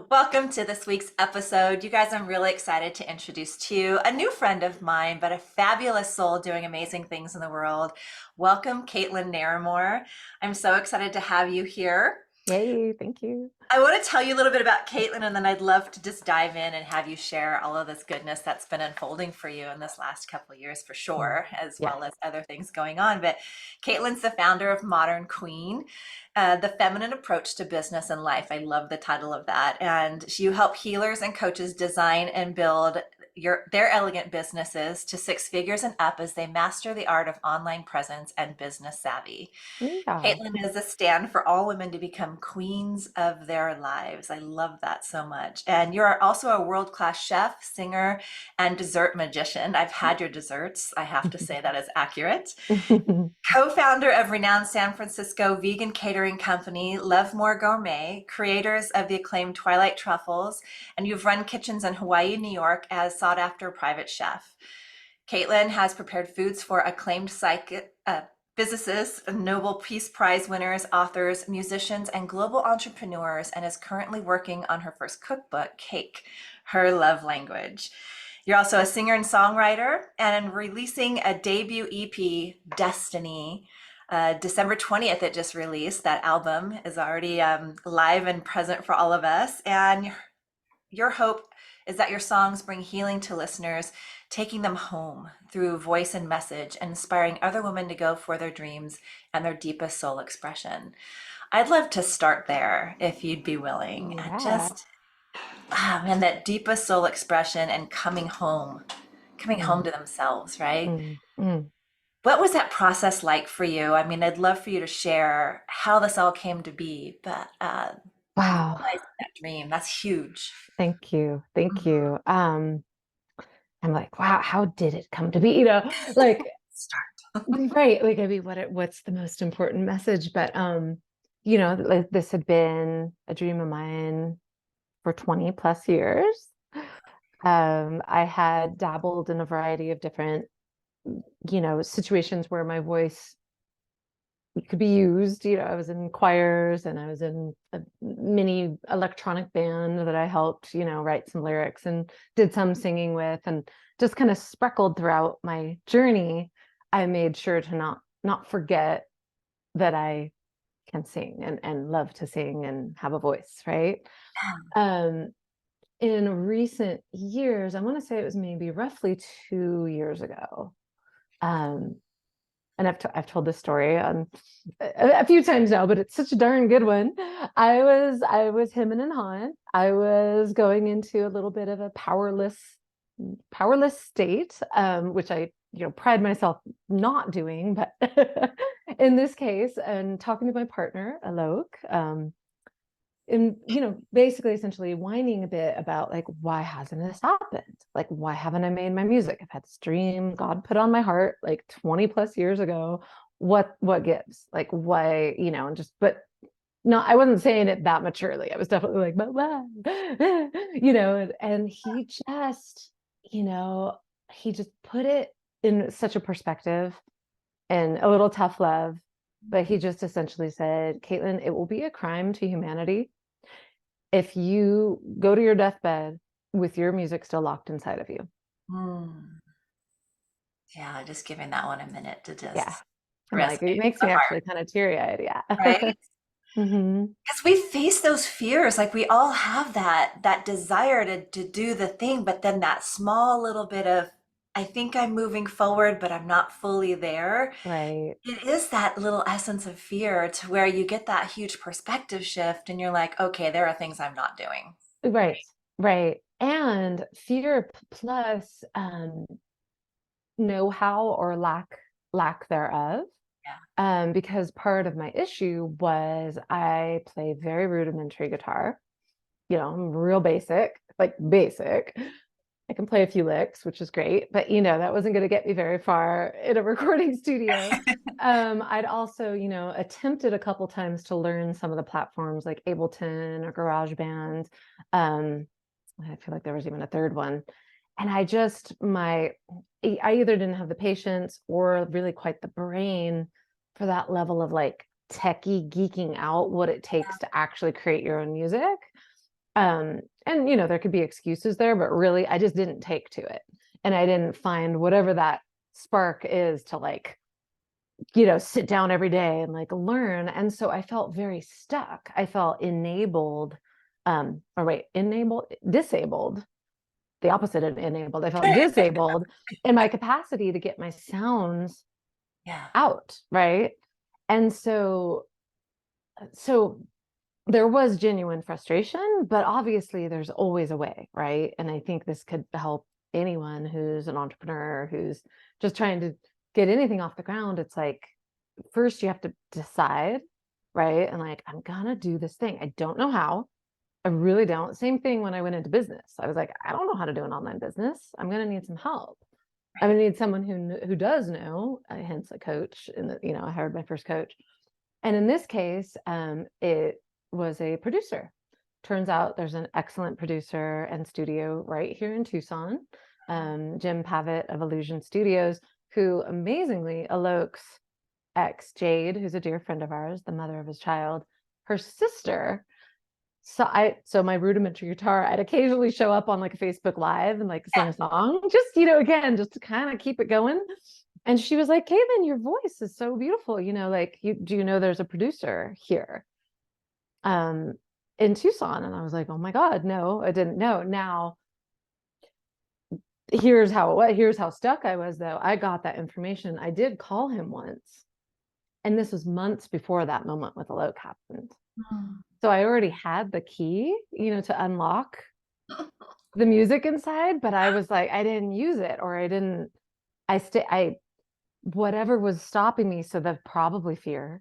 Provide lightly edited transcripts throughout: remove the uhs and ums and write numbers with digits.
Welcome to this week's episode. You guys, I'm really excited to introduce to you a new friend of mine, but a fabulous soul doing amazing things in the world. Welcome, Caitlin Naramore. I'm so excited to have you here. Yay, thank you. I want to tell you a little bit about Caitlin, and then I'd love to just dive in and have you share all of this goodness that's been unfolding for you in this last couple of years, for Mm. sure, as Yes. well as other things going on. But Caitlin's the founder of Modern Queen, the feminine approach to business and life. I love the title of that. And you help healers and coaches design and build their elegant businesses to six figures and up as they master the art of online presence and business savvy. Yeah. Caitlin is a stand for all women to become queens of their lives. I love that so much. And you're also a world-class chef, singer, and dessert magician. I've had your desserts. I have to say that is accurate. Co-founder of renowned San Francisco vegan catering company, LoveMore Gourmet, creators of the acclaimed Twilight Truffles, and you've run kitchens in Hawaii, New York as sought-after private chef. Caitlin has prepared foods for acclaimed physicists, Nobel Peace Prize winners, authors, musicians, and global entrepreneurs, and is currently working on her first cookbook, Cake, Her Love Language. You're also a singer and songwriter and releasing a debut EP, Destiny. December 20th, it just released. That album is already live and present for all of us. And your hope is that your songs bring healing to listeners, taking them home through voice and message, and inspiring other women to go for their dreams and their deepest soul expression. I'd love to start there if you'd be willing. And Yeah. just, man, that deepest soul expression and coming home Mm, to themselves, right? mm. What was that process like for you? I mean, I'd love for you to share how this all came to be, but Wow. realizing that dream, that's huge. Thank you. Thank Mhm. you. I'm like, wow, how did it come to be? Like, Start. right. Like, I mean, what's the most important message? But like this had been a dream of mine for 20 plus years. I had dabbled in a variety of different, situations where my voice could be used. I was in choirs and I was in a mini electronic band that I helped, write some lyrics and did some singing with, and just kind of spreckled throughout my journey. I made sure to not forget that I can sing and love to sing and have a voice, right? Um, in recent years, I want to say it was maybe roughly 2 years ago. Um, and I've told this story a few times now, but it's such a darn good one. I was him and Han. I was going into a little bit of a powerless state, which I pride myself not doing, but in this case, and talking to my partner Alok, and basically essentially whining a bit about, like, why hasn't this happened, like, why haven't I made my music? I've had this dream God put on my heart like 20 plus years ago. What gives, like, why, and just, but no, I wasn't saying it that maturely. I was definitely like, but why? And you know he just put it in such a perspective and a little tough love. But he just essentially said, Caitlin, it will be a crime to humanity if you go to your deathbed with your music still locked inside of you. Mm. Yeah, just giving that one a minute to Yeah. just I'm resonate like, it in makes the me heart, actually kind of teary eyed. Yeah. right? Hmm. Because we face those fears, like we all have that desire to do the thing, but then that small little bit of, I think I'm moving forward, but I'm not fully there. Right. It is that little essence of fear to where you get that huge perspective shift and you're like, okay, there are things I'm not doing. Right. Right. And fear plus know-how or lack thereof. Yeah. Because part of my issue was I play very rudimentary guitar. I'm real basic, like basic. I can play a few licks, which is great, but that wasn't going to get me very far in a recording studio. I'd also, attempted a couple times to learn some of the platforms like Ableton or GarageBand. Um, I feel like there was even a third one. And I either didn't have the patience or really quite the brain for that level of like techie geeking out what it takes to actually create your own music. And there could be excuses there, but really I just didn't take to it. And I didn't find whatever that spark is to like, sit down every day and like learn. And so I felt very stuck. I felt enabled, disabled, the opposite of enabled. I felt disabled in my capacity to get my sounds Yeah. out, right? And so there was genuine frustration, but obviously there's always a way, right? And I think this could help anyone who's an entrepreneur who's just trying to get anything off the ground. It's like, first you have to decide, right? And like, I'm gonna do this thing. I don't know how. I really don't. Same thing when I went into business. I was like, I don't know how to do an online business. I'm gonna need some help. I'm Right. gonna need someone who does know, hence a coach. And I hired my first coach. And in this case, it was a producer. Turns out there's an excellent producer and studio right here in Tucson, Jim Pavitt of Illusion Studios, who amazingly Alok's ex, Jade, who's a dear friend of ours, the mother of his child, her sister. So my rudimentary guitar, I'd occasionally show up on like a Facebook Live and like sing a song, just again, just to kind of keep it going. And she was like, Caitlin, your voice is so beautiful. Like, do you know there's a producer here in Tucson? And I was like, oh my God, no, I didn't know. Now, here's how stuck I was, though. I got that information. I did call him once. And this was months before that moment with Alok happened. Mm. So I already had the key, to unlock the music inside, but I was like, I didn't use it, or I whatever was stopping me. So that probably fear,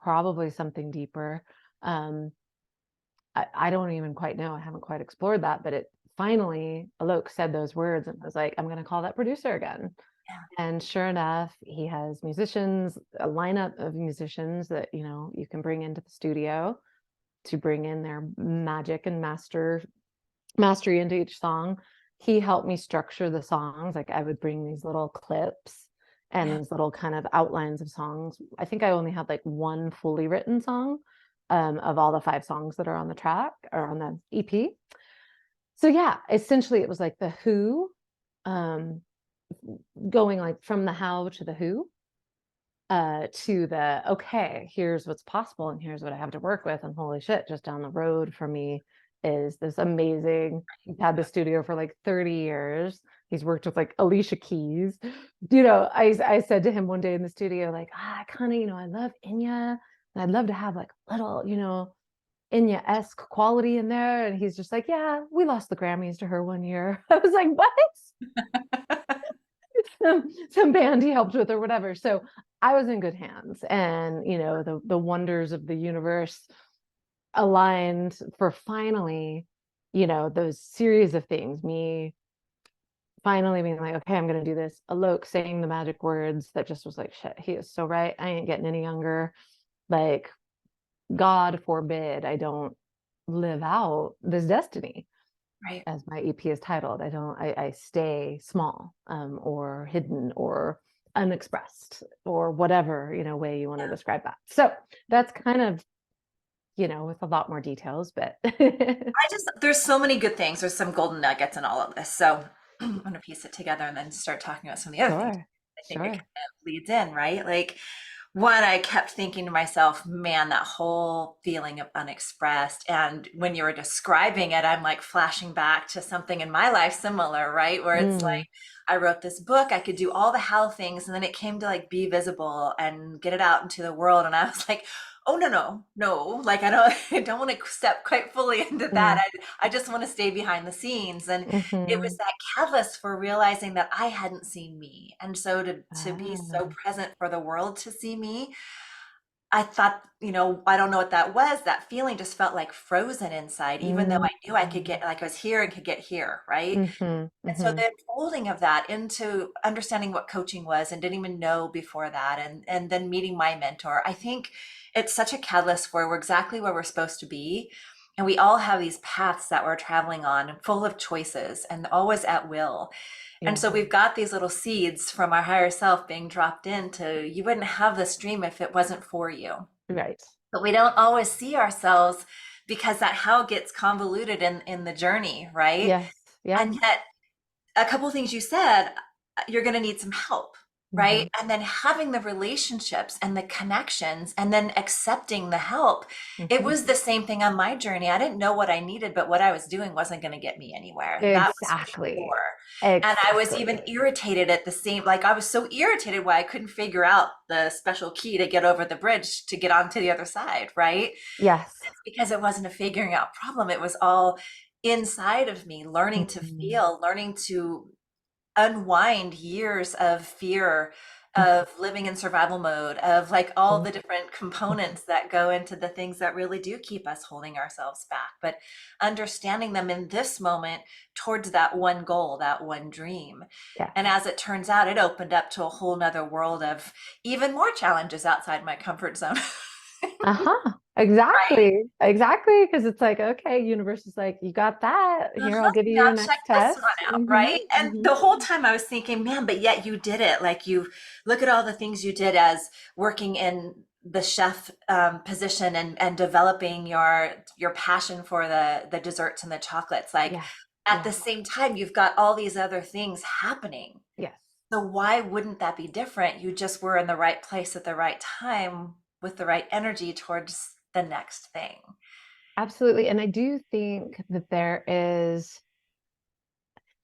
probably something deeper. I don't even quite know. I haven't quite explored that, but it finally, Alok said those words and I was like, I'm going to call that producer again. Yeah. And sure enough, he has musicians, a lineup of musicians that, you can bring into the studio to bring in their magic and mastery into each song. He helped me structure the songs. Like I would bring these little clips and Yeah. these little kind of outlines of songs. I think I only had like one fully written song of all the 5 songs that are on the track or on the EP. So yeah, essentially it was like the who, um, going like from the how to the who, to the okay, here's what's possible and here's what I have to work with. And holy shit, just down the road for me is this amazing. He's had the studio for like 30 years. He's worked with like Alicia Keys. I said to him one day in the studio, like, I kind of, I love Enya and I'd love to have like little, Enya-esque quality in there. And he's just like, yeah, we lost the Grammys to her one year. I was like, what? some band he helped with or whatever. So I was in good hands, and the wonders of the universe aligned for finally, those series of things. Me finally being like, okay, I'm gonna do this. Alok saying the magic words that just was like, shit, he is so right. I ain't getting any younger. Like, God forbid I don't live out this destiny, Right. as my EP is titled. I stay small, or hidden or unexpressed or whatever, way you want to describe that. So that's kind of, with a lot more details, but There's so many good things. There's some golden nuggets in all of this. So I'm going to piece it together and then start talking about some of the other things. sure, I think it kind sure. of leads in, right? Like, one, I kept thinking to myself, man, that whole feeling of unexpressed. And when you were describing it, I'm like flashing back to something in my life similar, right? Where it's Mm, like, I wrote this book, I could do all the how things, and then it came to like be visible and get it out into the world. And I was like, oh no, like I don't want to step quite fully into that. mm, I just want to stay behind the scenes. And it was mm-hmm. that catalyst for realizing that I hadn't seen me. And so to be so Ah, present for the world to see me, I thought, I don't know what that was. That feeling just felt like frozen inside, even though mm, I knew I could get, like I was here and could get here, right? mm-hmm, And so mm-hmm. the unfolding of that into understanding what coaching was and didn't even know before that, and then meeting my mentor, I think it's such a catalyst for we're exactly where we're supposed to be. And we all have these paths that we're traveling on, full of choices and always at will. And Yeah, so we've got these little seeds from our higher self being dropped into, you wouldn't have this dream if it wasn't for you. right. But we don't always see ourselves because that how gets convoluted in the journey, right? Yes. Yep. And yet a couple of things you said, you're going to need some help, Hmm. right? And then having the relationships and the connections and then accepting the help. It Hmm. was the same thing on my journey. I didn't know what I needed, but what I was doing wasn't going to get me anywhere. That was for Exactly. sure. And I was even Exactly. irritated at the same, like I was so irritated why I couldn't figure out the special key to get over the bridge to get onto the other side, right? Yes. Because it wasn't a figuring out problem. It was all inside of me, learning to Mhm. feel, learning to unwind years of fear, Mhm. of living in survival mode, of like all Mhm. the different Mhm. components that go into the things that really do keep us holding ourselves back. But understanding them in this moment towards that one goal, that one dream. Yes. And as it turns out, it opened up to a whole nother world of even more challenges outside my comfort zone. Uh-huh. Right. Exactly. Exactly. Because it's like, okay, universe is like, you got that. Here, I'll Uh-huh. give you Now your check next this one test. out, Hmm. right? And Hmm. the whole time I was thinking, man, but yet you did it. Like you look at all the things you did as working in the chef position and developing your passion for the desserts and the chocolates. Like Yes. at the Yes. same time, you've got all these other things happening. Yes. So why wouldn't that be different? You just were in the right place at the right time with the right energy towards the next thing. Absolutely. And I do think that there is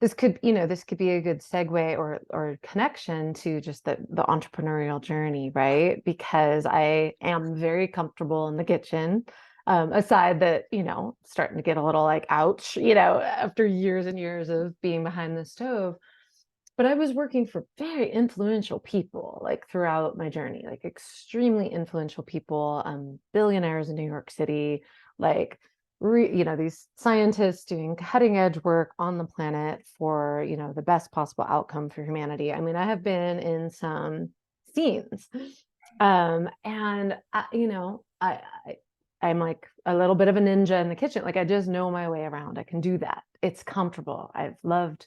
this could be a good segue or connection to just the entrepreneurial journey, right? Because I am very comfortable in the kitchen. Aside that, starting to get a little like ouch, after years and years of being behind the stove. But I was working for very influential people like throughout my journey, like extremely influential people, billionaires in New York City, like these scientists doing cutting edge work on the planet for, the best possible outcome for humanity. I mean, I have been in some scenes. And I'm like a little bit of a ninja in the kitchen. Like I just know my way around. I can do that. It's comfortable. I've loved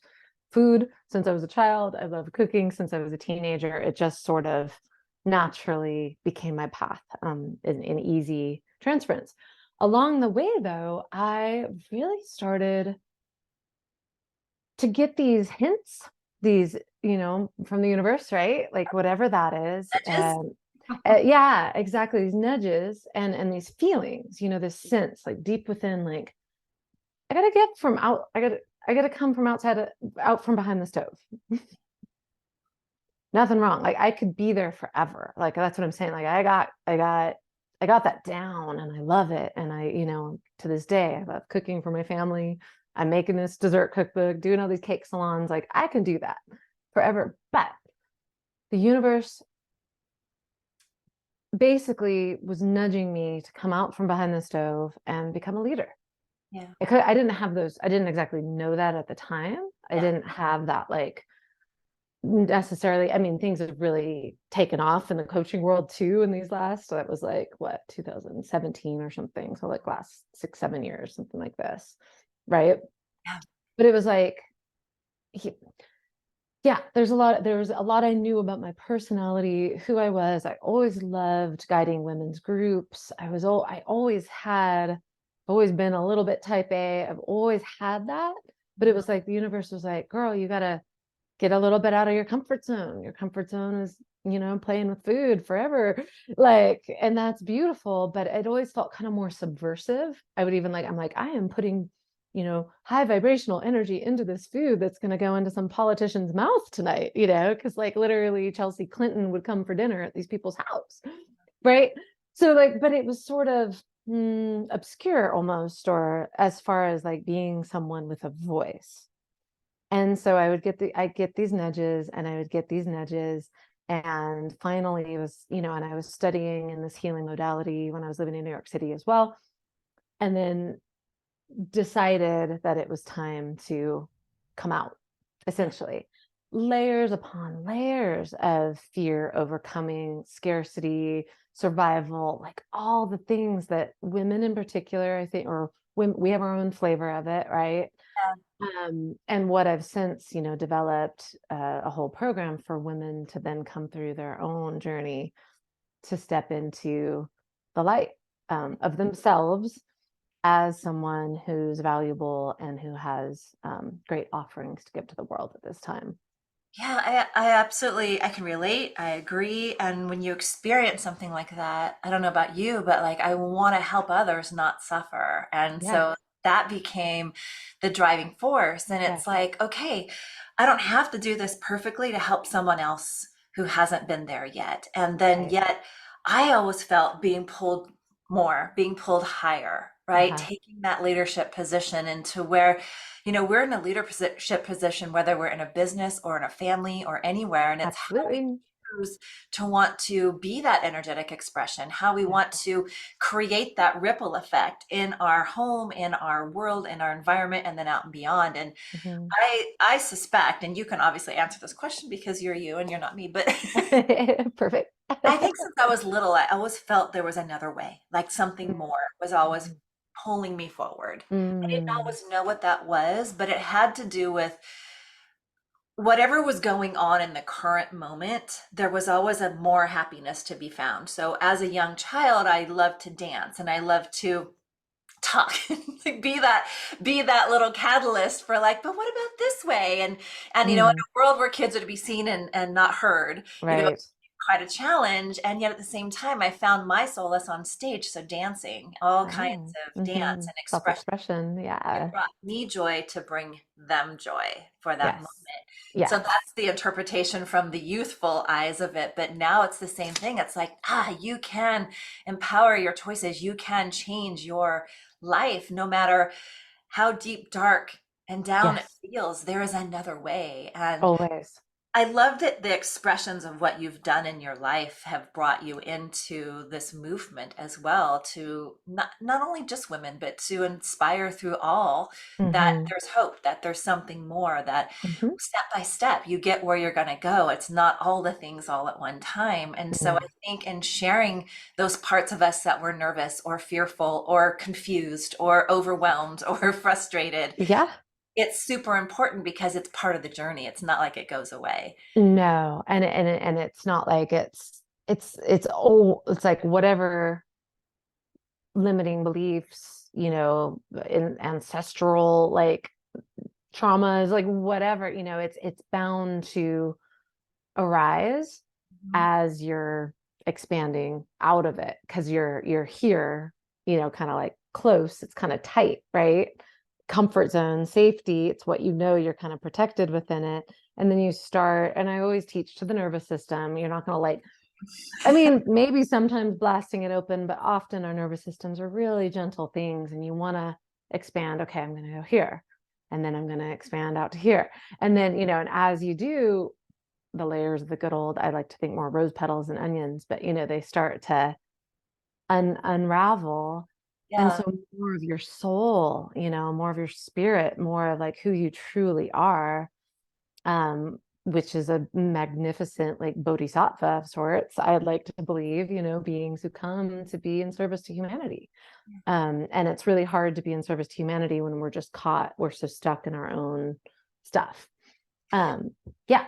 food since I was a child. I loved cooking since I was a teenager. It just sort of naturally became my path, in easy transference. Along the way, though, I really started to get these hints, these, from the universe, right? Like whatever that is. Just And yeah, exactly. These nudges and these feelings, this sense like deep within, like, I gotta get from out, I gotta come from outside, out from behind the stove. Nothing wrong. Like I could be there forever. Like that's what I'm saying. Like I got that down and I love it. And to this day, I love cooking for my family. I'm making this dessert cookbook, doing all these cake salons. Like I can do that forever. But the universe basically was nudging me to come out from behind the stove and become a leader. yeah, I didn't have those, I didn't exactly know that at the time. I yeah, didn't have that like necessarily. I mean, things have really taken off in the coaching world too in these last, so that was like what, 2017 or something, so like last 6 7 years, something like this, right? yeah. But it was like, yeah, there was a lot I knew about my personality, who I was. I always loved guiding women's groups. I always been a little bit type A. I've always had that, but it was like the universe was like, girl, you gotta get a little bit out of your comfort zone. Your comfort zone is, playing with food forever. Like, and that's beautiful, but it always felt kind of more subversive. I'm like, I am putting, high vibrational energy into this food that's going to go into some politician's mouth tonight, because like literally Chelsea Clinton would come for dinner at these people's house. Right. So like, but it was sort of obscure almost, or as far as like being someone with a voice. And so I get these nudges and I would get these nudges. And finally it was, and I was studying in this healing modality when I was living in New York City as well. And then decided that it was time to come out, Yeah. essentially. Layers upon layers of fear, overcoming, scarcity, survival, like all the things that women in particular, I think, or we have our own flavor of it, right? And what I've since, developed a whole program for women to then come through their own journey to step into the light of themselves as someone who's valuable and who has great offerings to give to the world at this time. Yeah, I absolutely, I can relate. I agree. And when you experience something like that, I don't know about you, but like I want to help others not suffer. And Yeah, so that became the driving force. And yeah, it's like, okay, I don't have to do this perfectly to help someone else who hasn't been there yet. And then right. yet I always felt being pulled more, being pulled higher, right? Uh-huh. Taking that leadership position into where we're in a leadership position, whether we're in a business or in a family or anywhere. And it's how we Absolutely. choose to want to be that energetic expression, how we Yeah. want to create that ripple effect in our home, in our world, in our environment, and then out and beyond. And Mhm. I suspect, and you can obviously answer this question because you're you and you're not me, but Perfect. I think since I was little, I always felt there was another way, like something more was always Mhm. pulling me forward. I didn't Mm, always know what that was, but it had to do with whatever was going on in the current moment. There was always a more happiness to be found. So as a young child, I loved to dance and I loved to talk like be that little catalyst for like, but what about this way? And in a mm, world where kids are to be seen and not heard, right. quite a challenge. And yet at the same time, I found my solace on stage. So dancing, all kinds Oh, of dance and expression, self-expression. it Yeah. brought me joy to bring them joy for that moment. Yes. So Yes. that's the interpretation from the youthful eyes of it. But now it's the same thing. It's like, you can empower your choices. You can change your life no matter how deep, dark, and down it Yes. feels. There is another way. And Always. I love that the expressions of what you've done in your life have brought you into this movement as well, to not only just women, but to inspire through all that Hmm. there's hope, that there's something more, that Hmm. step by step you get where you're going to go. It's not all the things all at one time. And so I Mm. think in sharing those parts of us that were nervous or fearful or confused or overwhelmed or frustrated, Yeah. it's super important because it's part of the journey. It's not like it goes away. No. And it's not like it's like whatever limiting beliefs, in ancestral like traumas, like whatever, it's bound to arise Mhm. as you're expanding out of it because you're here, kind of like close, it's kind of tight, right? Comfort zone, safety, it's what you're kind of protected within it. And then you start, and I always teach to the nervous system, you're not going to like, I mean, maybe sometimes blasting it open, but often our nervous systems are really gentle things, and you want to expand. Okay, I'm going to go here, and then I'm going to expand out to here. And then, and as you do, the layers of the good old, I like to think more rose petals and onions, but they start to unravel. And Yeah. so more of your soul, more of your spirit, more of like who you truly are, which is a magnificent like bodhisattva of sorts. I'd like to believe, beings who come to be in service to humanity. And it's really hard to be in service to humanity when we're so stuck in our own stuff. Um, yeah,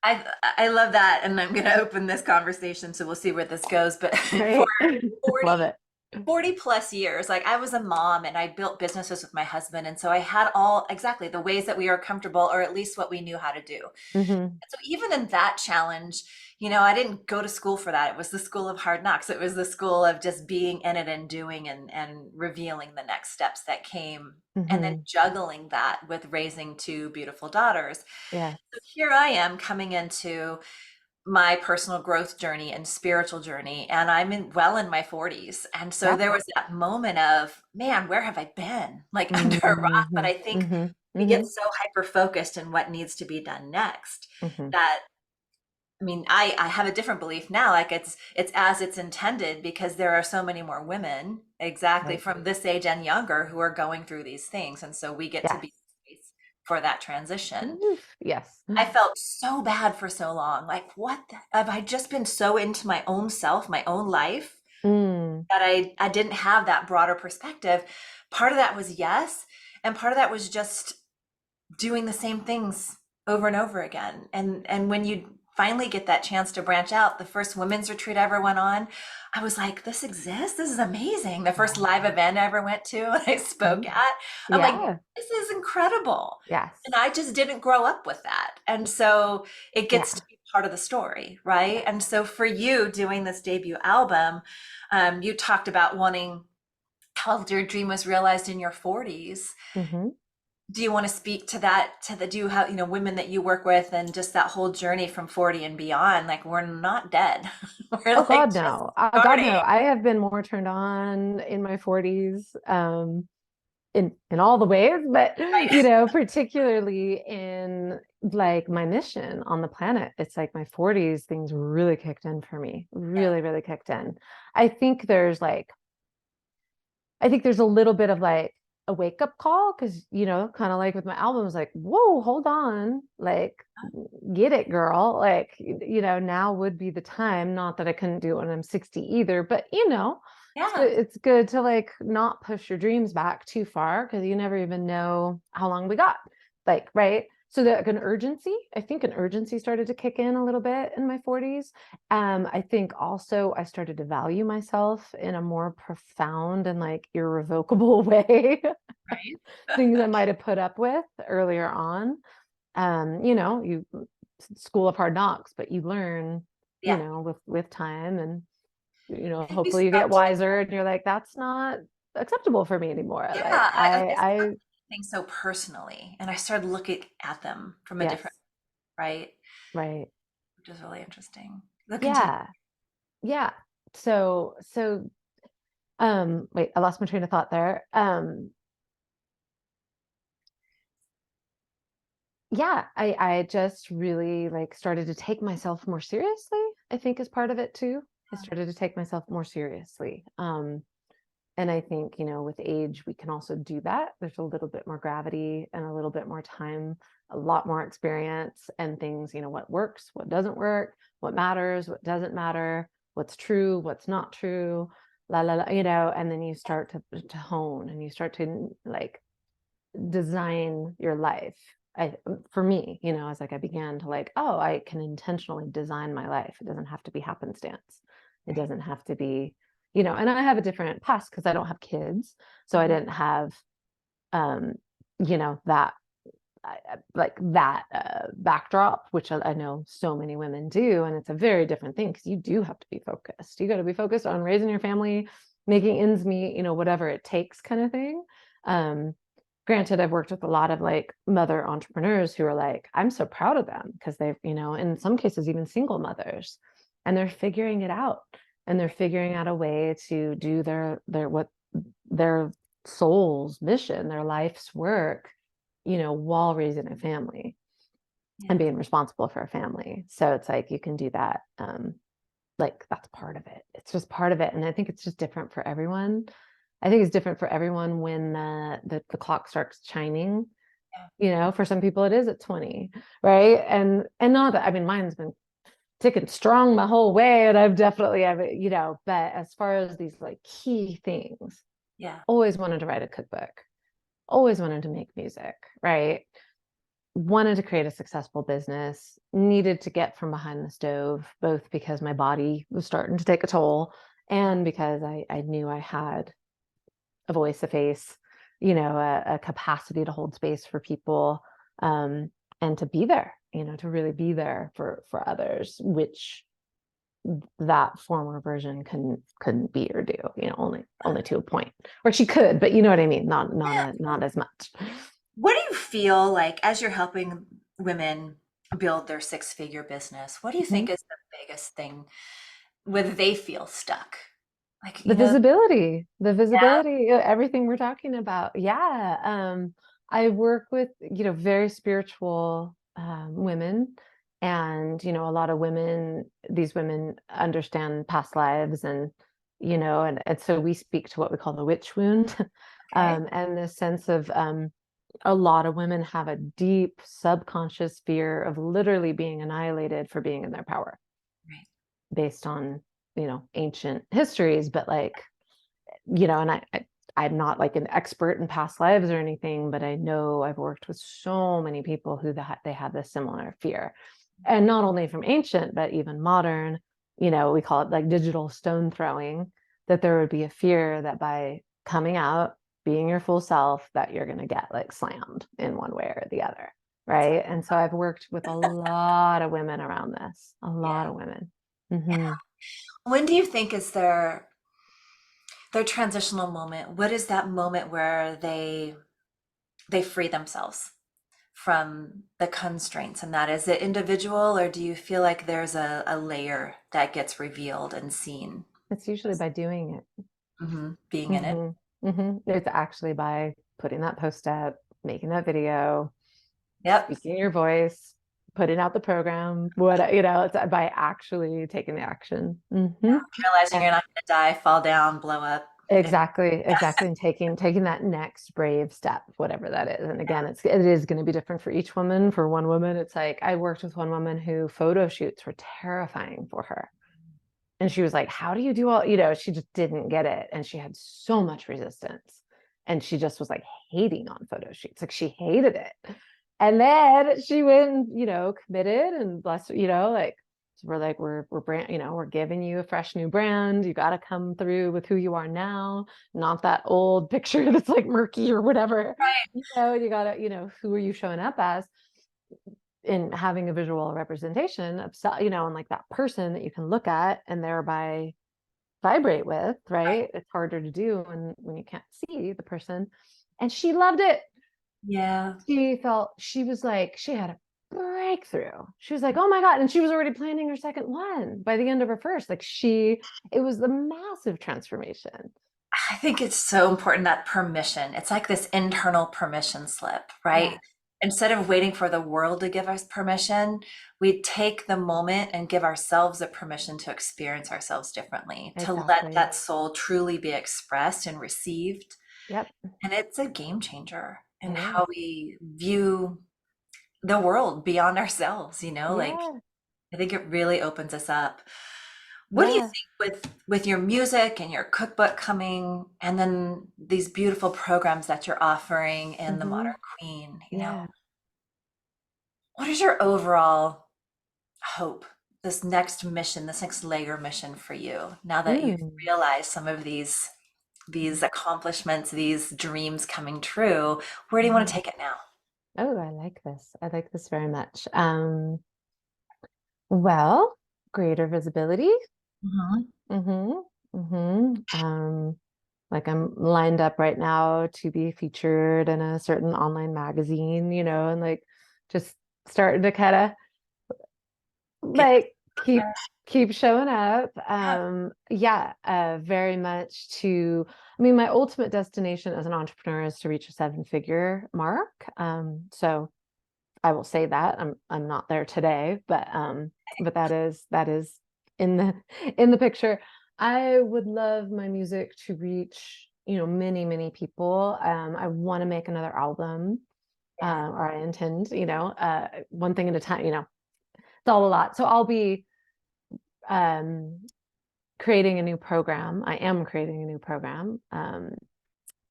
I love that. And I'm going to open this conversation, so we'll see where this goes. But for right. Love 40, it. 40 plus years, like I was a mom and I built businesses with my husband. And so I had all exactly the ways that we are comfortable, or at least what we knew how to do. Hmm. So even in that challenge, I didn't go to school for that. It was the school of hard knocks. It was the school of just being in it and doing and revealing the next steps that came, and then Hmm. juggling that with raising two beautiful daughters. Yes. So here I am coming into my personal growth journey and spiritual journey, and I'm in my 40s. And so Yeah. there was that moment of, man, where have I been? Like under a rock. But Hmm. I think Hmm. we get Hmm. so hyper focused in what needs to be done next Hmm. that, I mean, I have a different belief now. Like it's as it's intended, because there are so many more women exactly Right. from this age and younger who are going through these things, and so we get to Yes. be in space for that transition. Oof. Yes. I felt so bad for so long. Like, have I just been so into my own self, my own life, Mm. that I didn't have that broader perspective? Part of that was yes, and part of that was just doing the same things over and over again. And when you finally get that chance to branch out. The first women's retreat I ever went on, I was like, this exists? This is amazing. The first live event I ever went to and I spoke Mhm. at, I'm like, Yeah. this is incredible. And Yes. I just didn't grow up with that. And so it gets to Yeah. be part of the story, right? Yeah. And so for you doing this debut album, you talked about wanting how your dream was realized in your 40s. Hmm. Do you want to speak to that, to the, do you have, women that you work with and just that whole journey from 40 and beyond? Like, we're not dead. We're Oh like God, just no. God, starting. no. I have been more turned on in my 40s, in all the ways, but Right. particularly in like my mission on the planet. It's like my 40s, things really kicked in for me. Yeah. Really, really kicked in. I think there's like I think there's a little bit of like a wake up call because, kind of like with my albums, like, whoa, hold on, like, get it, girl. Like, now would be the time. Not that I couldn't do it when I'm 60 either, but, Yeah. it's good to like not push your dreams back too far because you never even know how long we got. Like, right. So that I think an urgency started to kick in a little bit in my 40s. I think also I started to value myself in a more profound and like irrevocable way. Right. Things I might have put up with earlier on. You school of hard knocks, but you learn, Yeah. with time and I think we hopefully you start get to, wiser and you're like, that's not acceptable for me anymore. yeah, Like I I start things so personally and I started looking at them from a different, yes, right? right. Which is really interesting. They'll continue. Yeah. Yeah. So wait, I lost my train of thought there. Yeah, I just really like started to take myself more seriously, I think is part of it too. I started to take myself more seriously. And I think, with age, we can also do that. There's a little bit more gravity and a little bit more time, a lot more experience and things, what works, what doesn't work, what matters, what doesn't matter, what's true, what's not true, la la la, and then you start to hone and you start to like design your life. For me, it's like I began to like, oh, I can intentionally design my life. It doesn't have to be happenstance. It Right. doesn't have to be, and I have a different past because I don't have kids. So I Mhm. didn't have that like that backdrop, which I know so many women do. And it's a very different thing because you do have to be focused. You got to be focused on raising your family, making ends meet, whatever it takes kind of thing. Um, Granted, I've worked with a lot of like mother entrepreneurs who are like, I'm so proud of them because they've, in some cases, even single mothers, and they're figuring it out and they're figuring out a way to do what their soul's mission, their life's work, while raising a family and Yeah. being responsible for a family. So it's like you can do that. Like that's part of it. It's just part of it. And I think it's just different for everyone. I think it's different for everyone when the clock starts chiming. Yeah. For some people it is at 20, right? And not that I mean mine's been ticking strong my whole way, and I've definitely have but as far as these like key things, Yeah. always wanted to write a cookbook, always wanted to make music, right? Wanted to create a successful business, needed to get from behind the stove, both because my body was starting to take a toll Yeah. and because I knew I had a voice, a face, a capacity to hold space for people, and to be there, to really be there for others, which that former version couldn't be or do, only to a point. Or she could, but you know what I mean, not as much. What do you feel like as you're helping women build their six-figure business? What do you Mhm. think is the biggest thing where they feel stuck? Like, The yeah, visibility, everything we're talking about. Yeah. I work with, very spiritual women. And, a lot of these women understand past lives and so we speak to what we call the witch wound. okay, And the sense of a lot of women have a deep subconscious fear of literally being annihilated for being in their power right, based on, ancient histories, but like and I'm not like an expert in past lives or anything, but I know I've worked with so many people who they had this similar fear. and not only from ancient, but even modern, we call it like digital stone throwing, that there would be a fear that by coming out, being your full self, that you're going to get like slammed in one way or the other. So, Right. And so I've worked with a lot of women around this, a lot yeah. of women. Yeah. Hmm. When do you think is their transitional moment? What is that moment where they free themselves from the constraints? And that is it individual, or do you feel like there's a layer that gets revealed and seen? It's usually by doing it. Being in it. Hmm. Hmm. It's actually by putting that post up, making that video, Yep. speaking your voice, putting out the program, it's by actually taking the action. Hmm. Realizing you're not going to die, fall down, blow up. If, Exactly. And taking that next brave step, whatever that is. And again, it is going to be different for each woman. For one woman, it's like I worked with one woman who photo shoots were terrifying for her. And she was like, how do you do all, she just didn't get it. And she had so much resistance. And she just was like hating on photo shoots. Like she hated it. And then she went, committed and blessed, like, so we're like, we're brand, we're giving you a fresh new brand. You got to come through with who you are now, not that old picture that's like murky or whatever. right. You got to, who are you showing up as? In having a visual representation of, and like that person that you can look at and thereby vibrate with, right? It's harder to do when you can't see the person. And she loved it. Yeah. She was like, she had a breakthrough. She was like, oh my God. And she was already planning her second one by the end of her first. Like it was the massive transformation. I think it's so important that permission. It's like this internal permission slip, Yeah, right? Instead of waiting for the world to give us permission, we take the moment and give ourselves a permission to experience ourselves differently, to let exactly. that soul truly be expressed and received. Yep, And it's a game changer in it how is. we view the world beyond ourselves, like Yeah, I think it really opens us up. What do you yeah. think with your music and your cookbook coming and then these beautiful programs that you're offering in the Hmm. Modern Queen, Yeah. what is your overall hope, this next mission, this next layer mission for you now that you've Mm. realized some of these accomplishments, these dreams coming true? Where do you want to Mhm. take it now? Oh, I like this. I like this very much. Well, greater visibility. Mhm. Hmm. Hmm. Like I'm lined up right now to be featured in a certain online magazine, and like just starting to kind of Get like there. keep showing up. Yeah, very much I mean, my ultimate destination as an entrepreneur is to reach a seven-figure mark. So I will say that I'm not there today, but that is in the in the picture. I would love my music to reach, many, many people. I want to make another album, Yeah. or I intend, one thing at a time, it's all a lot. So I'll be um creating a new program. I am creating a new program.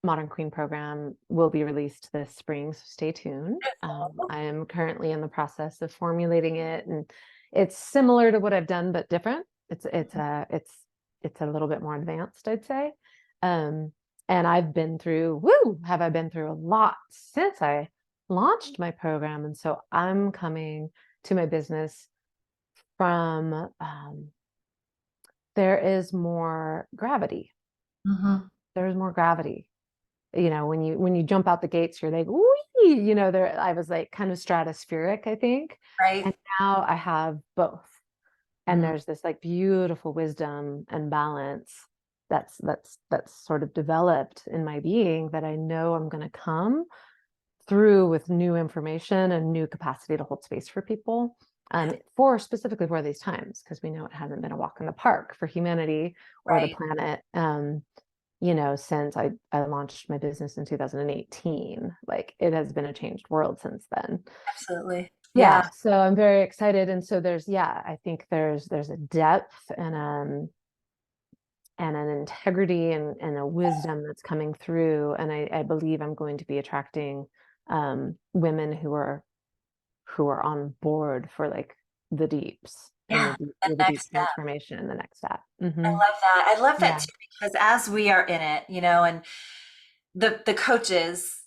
Modern Queen program will be released this spring, so stay tuned. I am currently in the process of formulating it, and it's similar to what I've done, but different. It's a little bit more advanced, I'd say. Um, and have I been through a lot since I launched my program, and so I'm coming to my business from there is more gravity. Mhm. There's more gravity. When you jump out the gates, you're like, wee, there I was like kind of stratospheric, I think. Right. And now I have both. And Mhm. there's this like beautiful wisdom and balance that's sort of developed in my being that I know I'm going to come through with new information and new capacity to hold space for people. For specifically for these times, because we know it hasn't been a walk in the park for humanity or the Right. planet. Since I launched my business in 2018, like it has been a changed world since then. Absolutely. Yeah. Yeah, so I'm very excited. And so I think there's a depth and an integrity and a wisdom that's coming through. And I believe I'm going to be attracting women who are on board for like the deeps and Yeah, the the deep next step. transformation, the next step. I love that. I love that Yeah. too, because as we are in it, and the coaches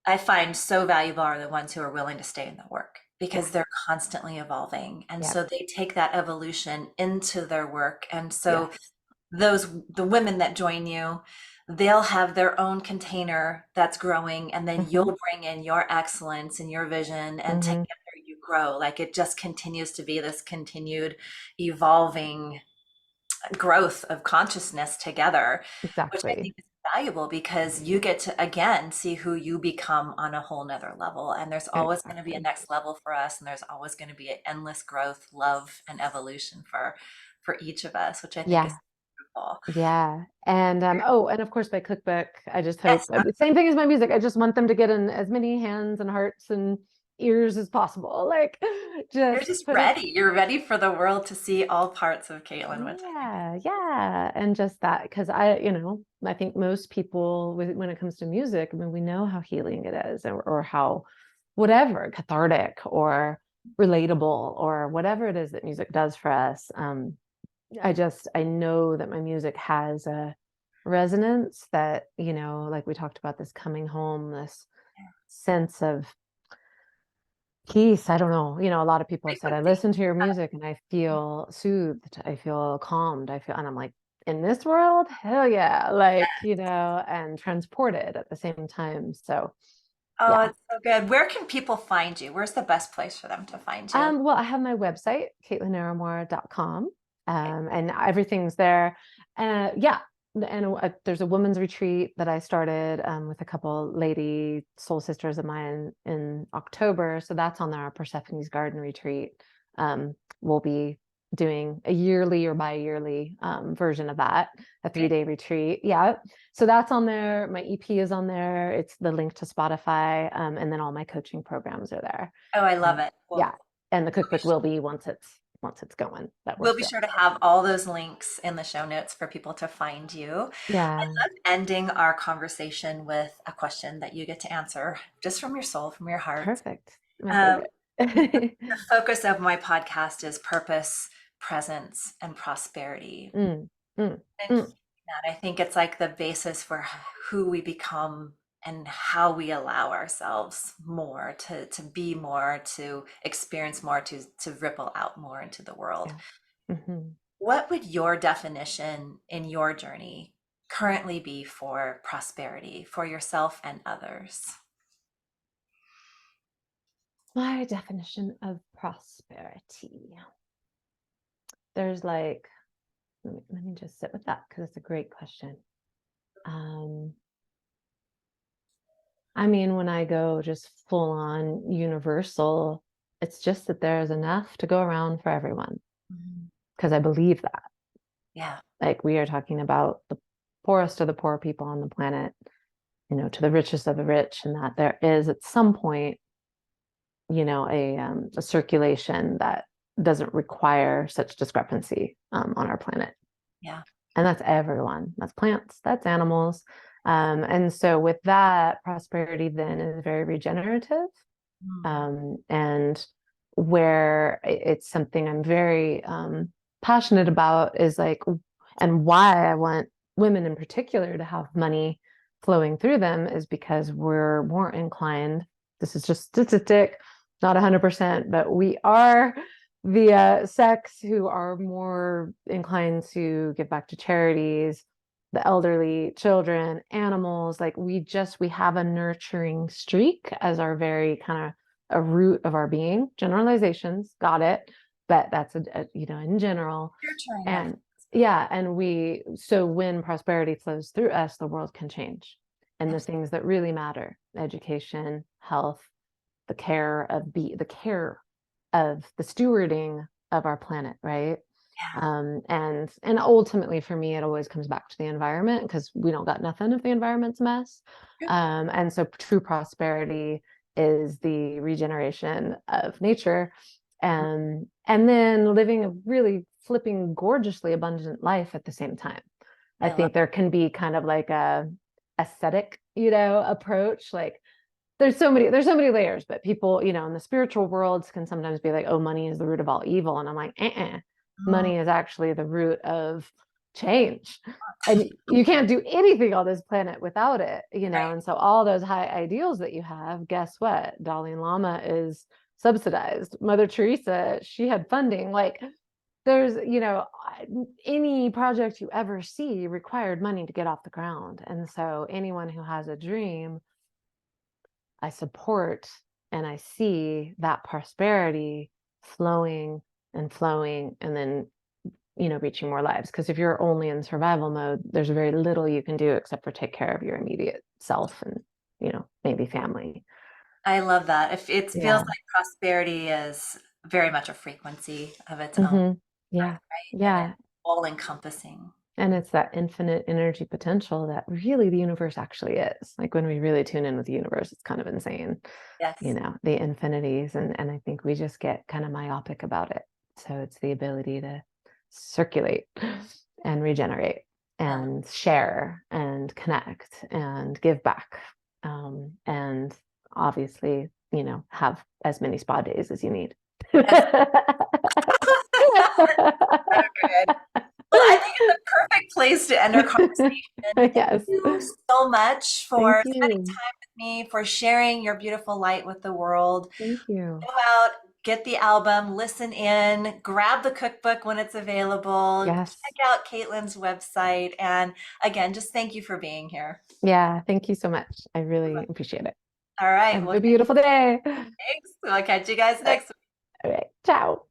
I find so valuable are the ones who are willing to stay in the work Yeah. because they're constantly evolving. And Yep. so they take that evolution into their work. And so Yes. the women that join you, they'll have their own container that's growing, and then Hmm. you'll bring in your excellence and your vision, and Hmm. together you grow. Like it just continues to be this continued evolving growth of consciousness together, which I Exactly. think is valuable because you get to again see who you become on a whole nother level. And there's always going to be a Exactly. next level for us, and there's always going to be an endless growth, love, and evolution for each of us, which I think is Yeah. beautiful. Yeah. And oh, and of course my cookbook, I just hope Yes, same thing as my music. I just want them to get in as many hands and hearts and ears as possible. Like you're just just put it. ready. You're ready for the world to see all parts of Caitlin, which I think is Yeah, yeah. And just that, because I think most people when it comes to music, I mean, we know how healing it is, or how whatever, cathartic or relatable or whatever it is that music does for us. I know that my music has a resonance that, like we talked about, this coming home, this sense of peace. I don't know. A lot of people have said, I frequency. listen to your music and I feel soothed. I feel calmed. And I'm like, in this world, hell yeah. Like, and transported at the same time. So Oh, yeah. it's so good. Where can people find you? Where's the best place for them to find you? Well, I have my website, CaitlinNaramore.com, Okay. and everything's there. Yeah, and there's a women's retreat that I started with a couple lady soul sisters of mine in October. So that's on there, our Persephone's Garden retreat. We'll be doing a yearly or bi-yearly version of that, a 3-day retreat. Yeah. So that's on there. My EP is on there. It's the link to Spotify, and then all my coaching programs are there. Oh, I love it. Yeah, Well, and the cookbook will be once it's going, that we're we'll be still. sure to have all those links in the show notes for people to find you. I Yeah, love ending our conversation with a question that you get to answer just from your soul, from your heart. perfect. My Um, favorite. the focus of my podcast is purpose, presence, and prosperity. Mm, mm, And mm. that I think it's like the basis for who we become and how we allow ourselves more to be more, to experience more, to ripple out more into the world. Yeah. Hmm. What would your definition in your journey currently be for prosperity for yourself and others? My definition of prosperity. There's like, let me just sit with that because it's a great question. Um, I mean, when I go just full on universal, it's just that there's enough to go around for everyone Mhm. because I believe that. Yeah, Like we are talking about the poorest of the poor people on the planet, to the richest of the rich, and that there is at some point, a circulation that doesn't require such discrepancy on our planet. yeah. And that's everyone. That's plants, that's animals. And so with that, prosperity then is very regenerative. Mm. And where it's something I'm very passionate about is like, and why I want women in particular to have money flowing through them is because we're more inclined. This is just statistic, not 100%, but we are the sex who are more inclined to give back to charities, the elderly, children, animals. Like we have a nurturing streak as our very kind of a root of our being. Generalizations, got it, but that's in general. Nurturing, I think. And yeah, so when prosperity flows through us, the world can change. And the things that really matter, education, health, the care of the stewarding of our planet, right? Yeah. And ultimately for me, it always comes back to the environment because we don't got nothing if the environment's a mess. And so true prosperity is the regeneration of nature, and then living a really flipping gorgeously abundant life at the same time. I I love think there can be kind of like a aesthetic, approach, like there's so many layers, but people, in the spiritual worlds can sometimes be like, oh, money is the root of all evil. And I'm like, Mm, money is actually the root of change. And you can't do anything on this planet without it. right. And so all those high ideals that you have, guess what? Dalai Lama is subsidized. Mother Teresa, she had funding. Like there's, any project you ever see required money to get off the ground. And so anyone who has a dream, I support and I see that prosperity flowing and then, reaching more lives. Because if you're only in survival mode, there's very little you can do except for take care of your immediate self and, maybe family. I love that. If it feels Yeah. like prosperity is very much a frequency of its own, Hmm. Yeah. right? And it's Yeah. all encompassing. And it's that infinite energy potential that really the universe actually is. Like when we really tune in with the universe, it's kind of insane, Yes. the infinities. And I think we just get kind of myopic about it. So it's the ability to circulate and regenerate I and share and connect and give back. And obviously, have as many spa days as you need. Yes. So good. Well, I think it's a perfect place to end our conversation. Thank Yes. you so much for Thank spending you. time with me, for sharing your beautiful light with the world. Thank you. Go out, get the album, listen in, grab the cookbook when it's available, Yes. check out Caitlin's website. And again, just thank you for being here. Yeah. Thank you so much. I really appreciate it. All right. Have Well, a beautiful day. thanks. I'll catch you guys next week. All right. Ciao.